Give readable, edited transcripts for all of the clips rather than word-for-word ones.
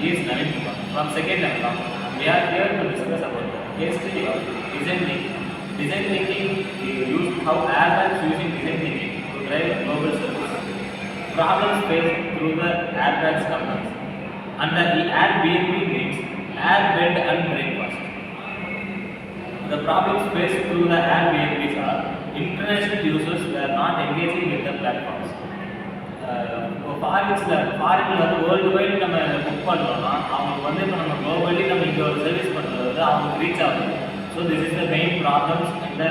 is Naveen Kumar from second MCOM. We are here to discuss about the case study of design thinking. Design thinking use how airbags using design thinking to drive global service. Problems faced through the airbags companies. Under the Airbnb means air, bed and breakfast. The problems faced through the Airbnbs are international users were not engaging with the platforms. ஃபாரினில் வந்து world wide நம்ம book பண்ணுறோம்னா அவங்களுக்கு வந்து இப்போ நம்ம globally நம்ம இங்கே ஒரு சர்வீஸ் பண்ணுறது வந்து அவங்களுக்கு ரீச் ஆகுது. So this is the main problems இந்த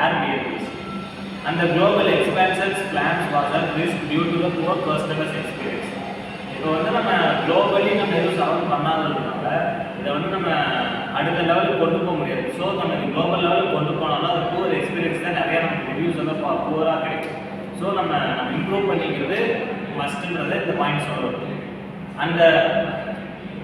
Airbnbs. And the global expansion plans was at risk due to the poor customers experience. இப்போ வந்து நம்ம குளோபலி நம்ம எதுவும் சர்வ் பண்ணாததுனால இதை வந்து நம்ம அடுத்த லெவலுக்கு கொண்டு போக முடியாது. ஸோ நம்ம குளோபல் லெவலுக்கு கொண்டு போனோம்னா அது பூர் எக்ஸ்பீரியன்ஸ் தான் நிறையா நமக்கு ரிவ்யூஸ் வந்து பூராக கிடைக்கும். ஸோ நம்ம இம்ப்ரூவ் பண்ணிக்கிறது மஸ்ட்ன்றது இந்த பாயிண்ட் சொல்கிறது.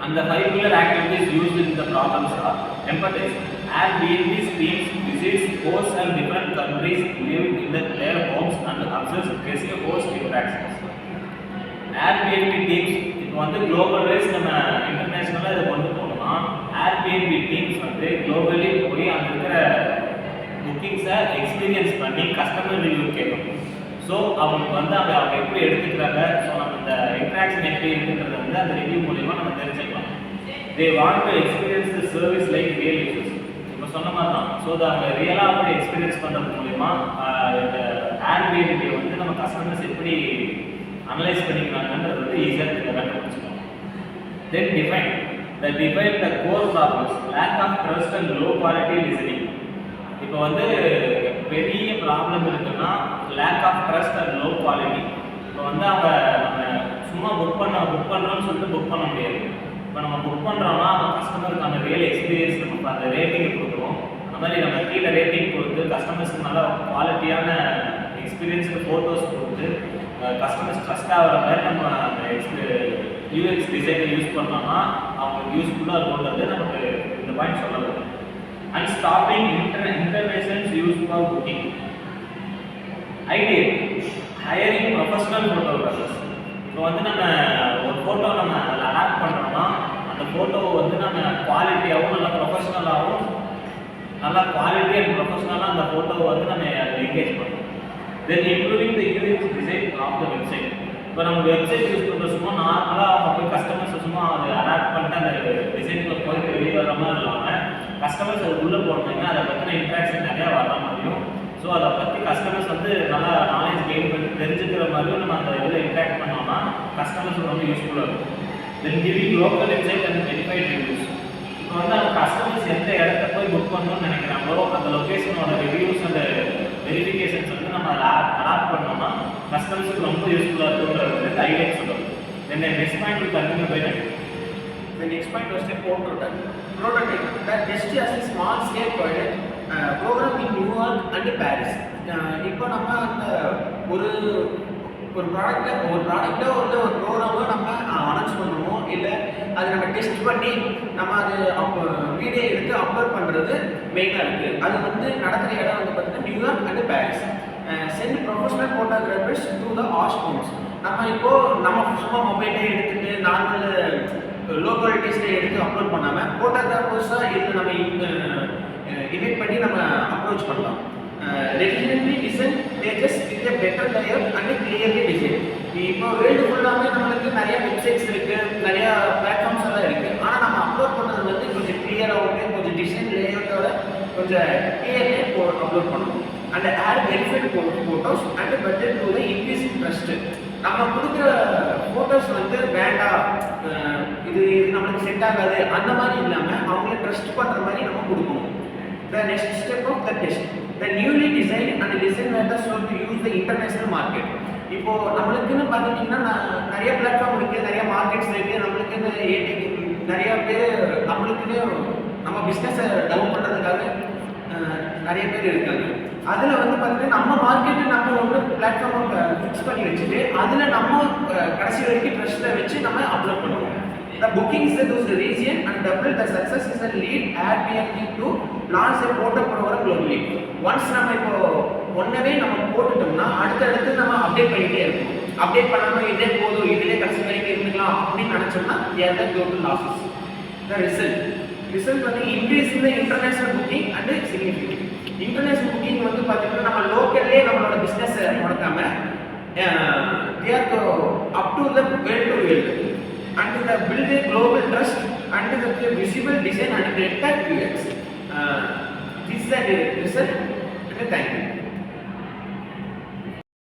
அந்த 5 pillar activities used in the problems are empathize. Airbnb's teams visits hosts and different countries, live in their homes and observe guest host interactions. Airbnb teams இப்போ வந்து குளோபல் வைஸ் நம்ம இன்டர்நேஷ்னலாக இதை கொண்டு போகணும்னா Airbnb டீம்ஸ் வந்து globally போய் அங்கே இருக்கிற புக்கிங்ஸை எக்ஸ்பீரியன்ஸ் பண்ணி கஸ்டமர் ரிவ்யூ கேட்கணும். ஸோ அவங்களுக்கு வந்து அவங்க எப்படி எடுத்துக்கிறாங்க, ஸோ நம்ம இந்த இன்ட்ராக்ஷன் எப்படி இருக்குன்றத வந்து அந்த ரிவ்யூ மூலிமா நம்ம தெரிஞ்சுக்கலாம். They want to experience the service like real users. இப்போ சொன்ன மாதிரி தான். ஸோ அவங்க ரியலாக போய் எக்ஸ்பீரியன்ஸ் பண்ணுறது மூலிமா இந்த Airbnb வந்து நம்ம கஸ்டமர்ஸ் எப்படி அனலைஸ் பண்ணிக்கிறாங்கன்றது வந்து ஈஸியாக கண்டுபிடிச்சிக்கலாம். Then define the core problems, lack of trust and low quality listening. இப்போ வந்து பெரிய ப்ராப்ளம் இருக்குன்னா lack of trust and low quality. இப்போ வந்து அவங்க நம்ம சும்மா புக் பண்ணுறோம்னு சொல்லிட்டு புக் பண்ண முடியாது. இப்போ நம்ம புக் பண்ணுறோம்னா நம்ம கஸ்டமருக்கான ரியல் எக்ஸ்பீரியன்ஸ் நம்ம அந்த ரேட்டிங்கை கொடுக்குறோம். அந்த மாதிரி நம்ம கீழே ரேட்டிங் கொடுத்து கஸ்டமர்ஸ்க்கு நல்ல குவாலிட்டியான எக்ஸ்பீரியன்ஸுக்கு ஃபோட்டோஸ் கொடுத்து கஸ்டமர்ஸ் ட்ரஸ்ட் ஆகிற மாதிரி நம்ம அந்த யூஎக்ஸ் டிசைனை யூஸ் பண்ணோம்னா அவங்களுக்கு யூஸ்ஃபுல்லாக இருக்கும்ன்றது நமக்கு இந்த பாயிண்ட் சொல்லலாம். And stopping interventions used for booking. Idea, hiring professional photographers. இப்போ வந்து நம்ம ஒரு ஃபோட்டோ நம்ம அதில் அடாப்ட் பண்ணுறோம்னா அந்த ஃபோட்டோவை வந்து நம்ம குவாலிட்டியாகவும் நல்லா ப்ரொஃபஷ்னலாகவும் நல்லா குவாலிட்டி அண்ட் ப்ரொஃபஷ்னலாக அந்த ஃபோட்டோவை வந்து நம்ம அதில் என்கேஜ் பண்ணணும். Then improving the UX design of the website. இப்போ நம்ம வெப்சைட் யூஸ் பண்ணுற சும்மா நார்மலாக அவங்க போய் கஸ்டமர்ஸ் சும்மா அதை அடாப்ட் பண்ணிட்டு அந்த டிசைனில் போய் வெளியே வர மாதிரி இல்லாமல் கஸ்டமர்ஸ் அது உள்ளே போனீங்க அதை பற்றின இன்ட்ராக்ஷன் நிறையா வர மாதிரியும், ஸோ அதை பற்றி கஸ்டமர்ஸ் வந்து நல்லா நாலேஜ் கெயின் பண்ணி தெரிஞ்சுக்கிற மாதிரியும் நம்ம அந்த இதில் இன்ட்ராக்ட் பண்ணோம்னா கஸ்டமர்ஸ் ரொம்ப யூஸ்ஃபுல்லாக இருக்கும். Then giving local website and verified reviews. இப்போ வந்து அவங்க கஸ்டமர்ஸ் எந்த இடத்த போய் புக் பண்ணணும்னு நினைக்கிறாங்களோ அந்த லொக்கேஷனோட ரிவ்யூஸ் அண்ட் வெரிஃபிகேஷன்ஸ் வந்து நம்ம அதில் அடாப்ட் பண்ணோம்னா கஸ்டமர்ஸுக்கு ரொம்ப யூஸ்ஃபுல்லாக இருக்குன்றது வந்து ஐடியா சொல்லுவோம். Then next point will continue by next. The next point was a prototype. That just as a small scale project program in New York and Paris. இப்போ நம்ம அந்த ஒரு ப்ராடக்ட்டை ஒரு ப்ரோக்ராமோ நம்ம அனௌன்ஸ் பண்ணுறோமோ இல்லை அது நம்ம டெஸ்ட் பண்ணி நம்ம அது வீடியோ எடுத்து அப்லோட் பண்ணுறது மெயினாக இருக்குது. அது வந்து நடக்கிற இடம் வந்து பார்த்திங்கன்னா New York and Paris. Send professional photographers to the asked Holmes. நம்ம இப்போது நம்ம சும்மா மொபைலே எடுத்துகிட்டு நார்மல் லோ குவாலிட்டிஸில் எடுத்து அப்லோட் பண்ணாமல் ஃபோட்டோகிராஃபர்ஸாக இதில் நம்ம இன்வைட் பண்ணி நம்ம அப்ரோச் பண்ணலாம். Regularly design pages with a better layer and clearly design. இப்போ வேர்ல்டு ஃபுல்லாகவே நம்மளுக்கு நிறைய வெப்சைட்ஸ் இருக்குது, நிறையா பிளாட்ஃபார்ம்ஸ் எல்லாம் இருக்குது. ஆனால் நம்ம அப்லோட் பண்ணுறது வந்து கொஞ்சம் கிளியராகவும் கொஞ்சம் டிசைன் லேஅவுட்டோட கொஞ்சம் கிளியர்லேயே அப்லோட் பண்ணணும். And add verified photos and budget to the increase trust. நம்ம கொடுக்குற ஃபோட்டோஸ் வந்து வேண்டாம், இது நம்மளுக்கு செட் ஆகாது அந்த மாதிரி இல்லாமல் அவங்கள ட்ரஸ்ட் பண்ணுற மாதிரி நம்ம கொடுக்கணும். The next step of the test. The newly designed and design methods are to use the international market. இப்போ நம்மளுக்குன்னு பார்த்துட்டிங்கன்னா நிறைய பிளாட்ஃபார்ம் இருக்குது, நிறைய மார்க்கெட்ஸ் இருக்குது. நம்மளுக்குன்னு நிறைய பேர் நம்மளுக்குன்னு நம்ம பிஸ்னஸை டெவலப் பண்ணுறதுக்காக நிறைய பேர் இருக்காங்க. அதில் வந்து பார்த்தீங்கன்னா நம்ம மார்க்கெட்டு நம்ம ஒரு பிளாட்ஃபார்மை ஃபிக்ஸ் பண்ணி வச்சுட்டு அதில் நம்ம கடைசி வரைக்கும் ட்ரஸ்ட்டை வச்சு நம்ம அப்லோட் பண்ணுவோம். The bookings to the region and double the success is a lead Airbnb to launch a photo program globally. Once நம்ம இப்போ ஒன்னவே நம்ம போட்டுட்டோம்னா அடுத்தடுத்து நம்ம அப்டேட் பண்ணிட்டே இருக்கோம். அப்டேட் பண்ணாமல் இதே போதும் இதிலே கடைசி வரைக்கும் இருந்துக்கலாம் அப்படின்னு நினைச்சோம்னா ஏதாவது டோட்டல் லாஸஸ். த ரிசல்ட் வந்து இன்க்ரீஸ் இந்த international booking and significant. International booking வந்து பார்த்தீங்கன்னா நம்ம லோக்கல்லே நம்மளோட பிஸ்னஸ் நடக்காம they are up to the well to well and the build a global trust and the visible design and the attack UX. This is the result and thank you.